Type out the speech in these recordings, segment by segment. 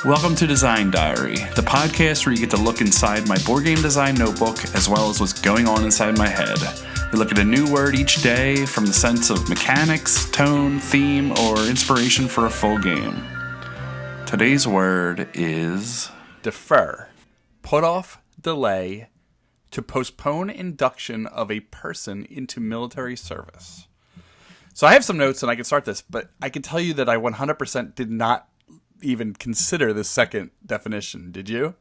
Welcome to Design Diary, the podcast where you get to look inside my board game design notebook as well as what's going on inside my head. We look at a new word each day from the sense of mechanics, tone, theme, or inspiration for a full game. Today's word is defer. Put off, delay, to postpone induction of a person into military service. So I have some notes and I can start this, but I can tell you that I 100% did not even consider this second definition. Did you?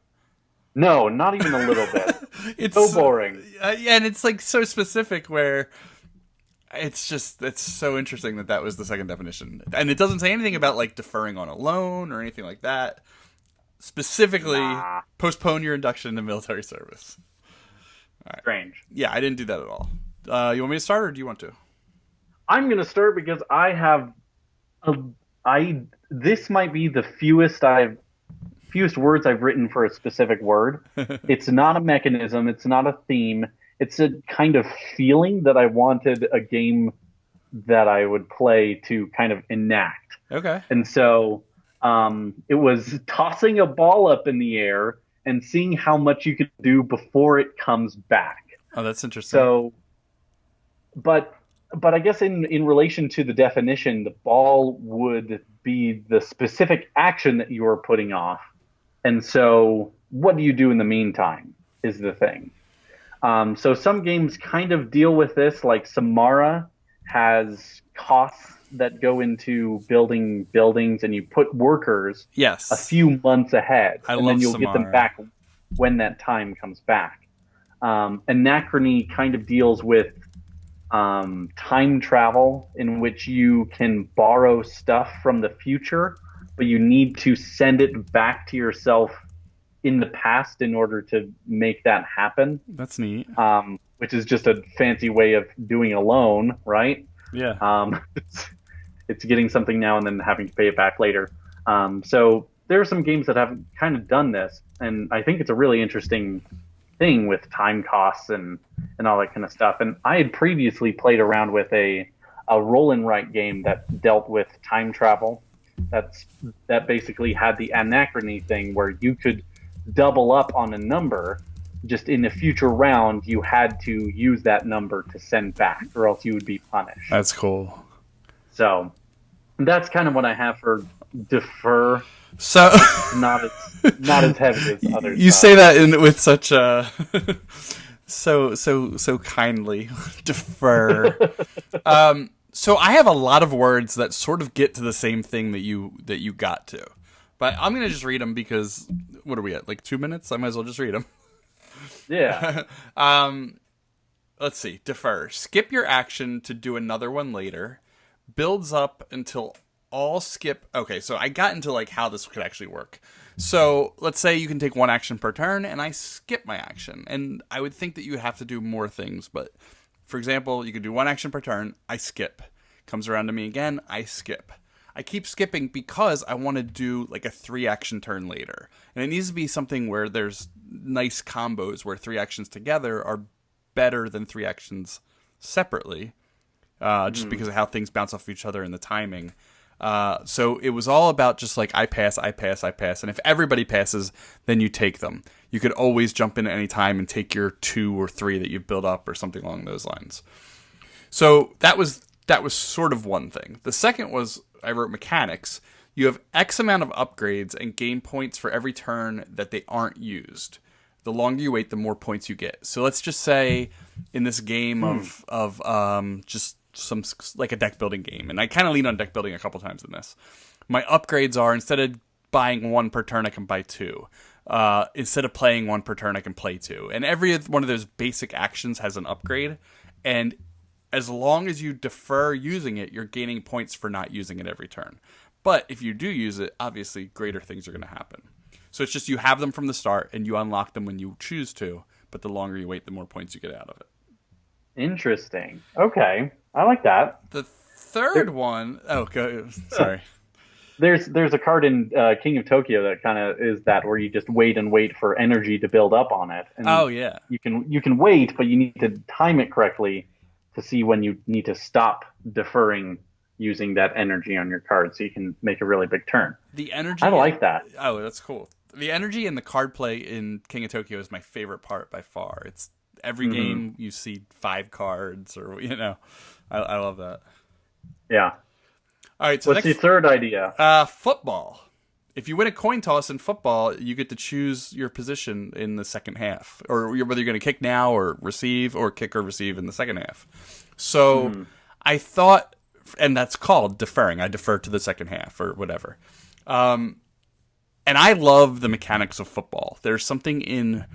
No, not even a little bit. It's so boring. Yeah, and it's like so specific where it's so interesting that was the second definition. And it doesn't say anything about like deferring on a loan or anything like that. Specifically, postpone your induction to military service. All right. Strange. Yeah, I didn't do that at all. You want me to start or do you want to? I'm going to start because I have this might be the fewest words I've written for a specific word. It's not a mechanism. It's not a theme. It's a kind of feeling that I wanted a game that I would play to kind of enact. Okay. And so it was tossing a ball up in the air and seeing how much you could do before it comes back. Oh, that's interesting. So, but I guess in relation to the definition, the ball would be the specific action that you are putting off. And so what do you do in the meantime is the thing. So some games kind of deal with this, like Samara has costs that go into building buildings and you put workers a few months ahead. And then you'll get them back when that time comes back. Anachrony kind of deals with time travel, in which you can borrow stuff from the future, but you need to send it back to yourself in the past in order to make that happen. That's neat. Which is just a fancy way of doing a loan, right? Yeah. It's getting something now and then having to pay it back later. So there are some games that have kind of done this, and I think it's a really interesting thing with time costs and all that kind of stuff. And I had previously played around with a roll and write game that dealt with time travel. That basically had the anachrony thing where you could double up on a number. Just in a future round, you had to use that number to send back, or else you would be punished. That's cool. So that's kind of what I have for defer. So not as heavy as others. You say that with such a so kindly. Defer. So I have a lot of words that sort of get to the same thing that you got to, but I'm gonna just read them because what are we at? Like 2 minutes? I might as well just read them. Yeah. Let's see. Defer. Skip your action to do another one later. Builds up until all skip. Okay, so I got into like how this could actually work. So let's say you can take one action per turn, and I skip my action. And I would think that you would have to do more things. But for example, you could do one action per turn. I skip. Comes around to me again. I skip. I keep skipping because I want to do like a 3-action turn later. And it needs to be something where there's nice combos where 3 actions together are better than 3 actions separately. Just because of how things bounce off of each other and the timing. So it was all about just like I pass. And if everybody passes, then you take them. You could always jump in at any time and take your 2 or 3 that you've built up or something along those lines. So that was sort of one thing. The second was I wrote mechanics. You have X amount of upgrades and gain points for every turn that they aren't used. The longer you wait, the more points you get. So let's just say in this game of just some like a deck building game, and I kind of lean on deck building a couple times in this. My upgrades are instead of buying 1 per turn, I can buy 2. Instead of playing 1 per turn, I can play 2. And every one of those basic actions has an upgrade, and as long as you defer using it, you're gaining points for not using it every turn. But if you do use it, obviously greater things are going to happen. So it's just you have them from the start, and you unlock them when you choose to, but the longer you wait, the more points you get out of it. Interesting. Okay. I like that. The third one... Oh, sorry. There's a card in King of Tokyo that kind of is that, where you just wait and wait for energy to build up on it. And yeah. You can wait, but you need to time it correctly to see when you need to stop deferring using that energy on your card, so you can make a really big turn. The energy. I like that. Oh, that's cool. The energy and the card play in King of Tokyo is my favorite part by far. It's every game you see 5 cards, or I love that. Yeah. All right. So what's your third idea? Football. If you win a coin toss in football, you get to choose your position in the second half, or whether you're going to kick now or receive, or kick or receive in the second half. So I thought, and that's called deferring. I defer to the second half or whatever. And I love the mechanics of football. There's something in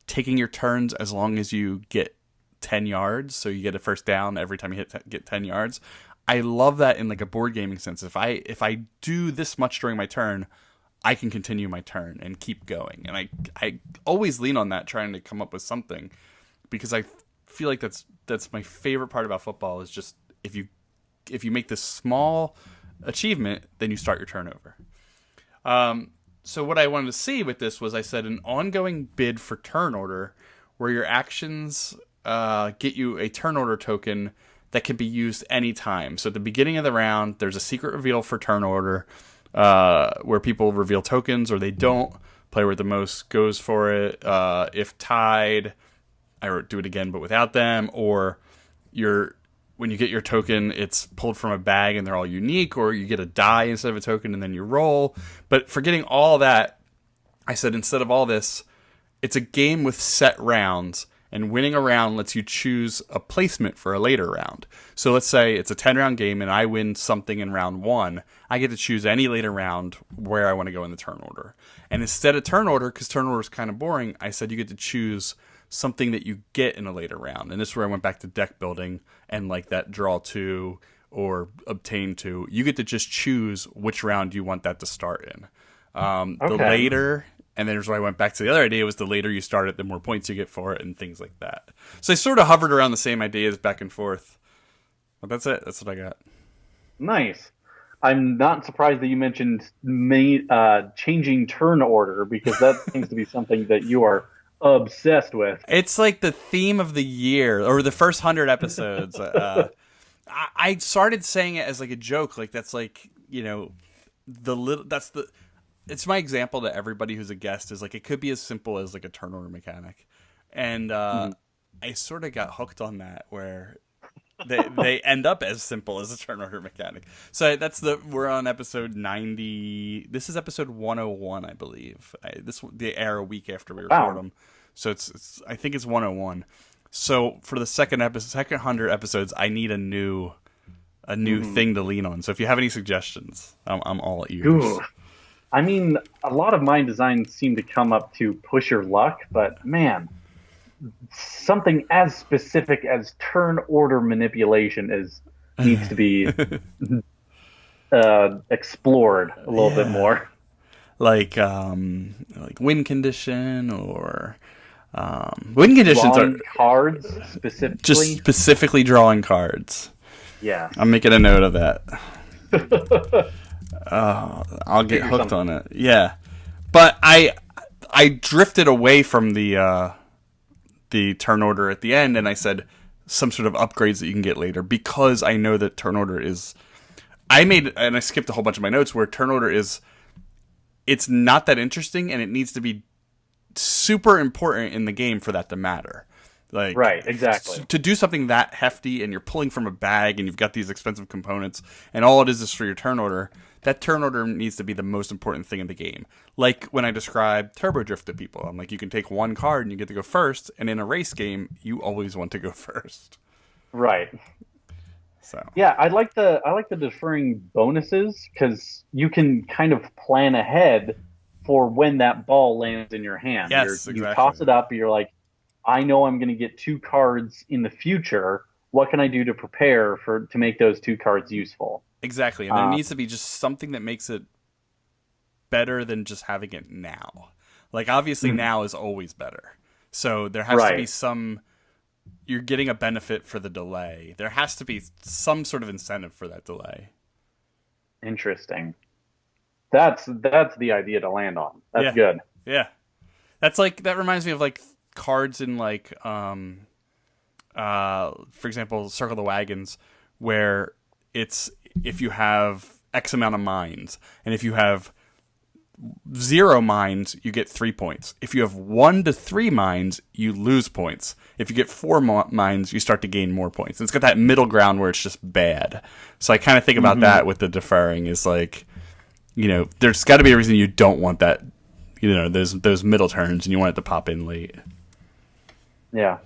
taking your turns as long as you get 10 yards, so you get a first down every time you get 10 yards. I love that in like a board gaming sense. If I do this much during my turn, I can continue my turn and keep going. And I always lean on that, trying to come up with something, because I feel like that's my favorite part about football is just if you make this small achievement, then you start your turnover. So what I wanted to see with this was, I said, an ongoing bid for turn order where your actions get you a turn order token that can be used anytime. So at the beginning of the round, there's a secret reveal for turn order where people reveal tokens, or they don't. Player with the most goes for it. If tied, I do it again but without them. Or when you get your token, it's pulled from a bag and they're all unique, or you get a die instead of a token and then you roll. But forgetting all that, I said instead of all this, it's a game with set rounds. And winning a round lets you choose a placement for a later round. So let's say it's a 10-round game and I win something in round 1. I get to choose any later round where I want to go in the turn order. And instead of turn order, because turn order is kind of boring, I said you get to choose something that you get in a later round. And this is where I went back to deck building and like that draw 2 or obtain 2. You get to just choose which round you want that to start in. The later... And then I went back to the other idea, was the later you start it, the more points you get for it and things like that. So I sort of hovered around the same ideas back and forth. But that's it. That's what I got. Nice. I'm not surprised that you mentioned changing turn order, because that seems to be something that you are obsessed with. It's like the theme of the year, or the first 100 episodes. I started saying it as like a joke. Like that's like, it's my example to everybody who's a guest, is like it could be as simple as like a turn order mechanic. And I sort of got hooked on that, where they end up as simple as a turn order mechanic. So we're on episode 90. This is episode 101, I believe. They air a week after we record them. So it's I think it's 101. So for the second 100 episodes, I need a new thing to lean on. So if you have any suggestions, I'm all ears. Ooh. I mean, a lot of my designs seem to come up to push your luck, but man, something as specific as turn order manipulation needs to be explored a little bit more. Like win condition, or win conditions drawing are cards specifically. Just specifically drawing cards. Yeah, I'm making a note of that. I'll get hooked on it. Yeah, but I drifted away from the turn order at the end, and I said some sort of upgrades that you can get later, because I know that turn order is. I skipped a whole bunch of my notes where turn order is. It's not that interesting, and it needs to be super important in the game for that to matter. Like, right, exactly. To do something that hefty, and you're pulling from a bag, and you've got these expensive components, and all it is for your turn order. That turn order needs to be the most important thing in the game. Like when I describe Turbo Drift to people, I'm like, you can take one card and you get to go first, and in a race game, you always want to go first. Right. So yeah, I like the deferring bonuses, because you can kind of plan ahead for when that ball lands in your hand. Yes, exactly. You toss it up, you're like, I know I'm going to get 2 cards in the future. What can I do to prepare to make those 2 cards useful? Exactly, and there needs to be just something that makes it better than just having it now. Like, obviously, now is always better. So there has to be some... You're getting a benefit for the delay. There has to be some sort of incentive for that delay. Interesting. That's the idea to land on. That's good. Yeah. That reminds me of, like, cards in, like, for example, Circle the Wagons, where it's if you have X amount of mines, and if you have 0 mines, you get 3 points. If you have 1 to 3 mines, you lose points. If you get 4 mines, you start to gain more points. And it's got that middle ground where it's just bad. So I kind of think about that with the deferring is like, there's got to be a reason you don't want that, those middle turns, and you want it to pop in late. Yeah.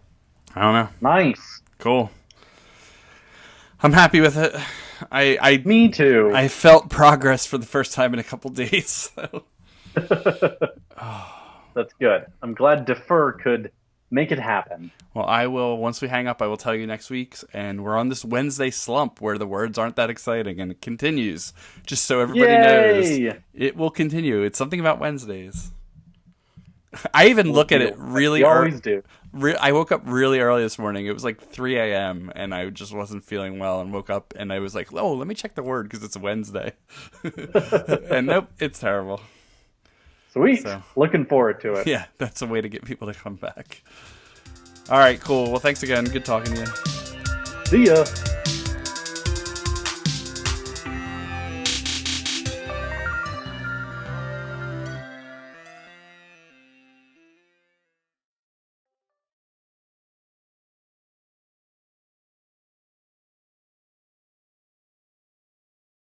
I don't know. Nice. Cool. I'm happy with it. Me too. I felt progress for the first time in a couple days. So. That's good. I'm glad defer could make it happen. Well, I will, once we hang up, I will tell you next week's, and we're on this Wednesday slump where the words aren't that exciting, and it continues. Just so everybody knows, it will continue. It's something about Wednesdays. I even look at it really early. You always do. I woke up really early this morning. It was like 3 a.m. and I just wasn't feeling well and woke up and I was like, oh, let me check the word because it's Wednesday. And nope, it's terrible. Sweet. So, looking forward to it. Yeah, that's a way to get people to come back. All right, cool. Well, thanks again. Good talking to you. See ya.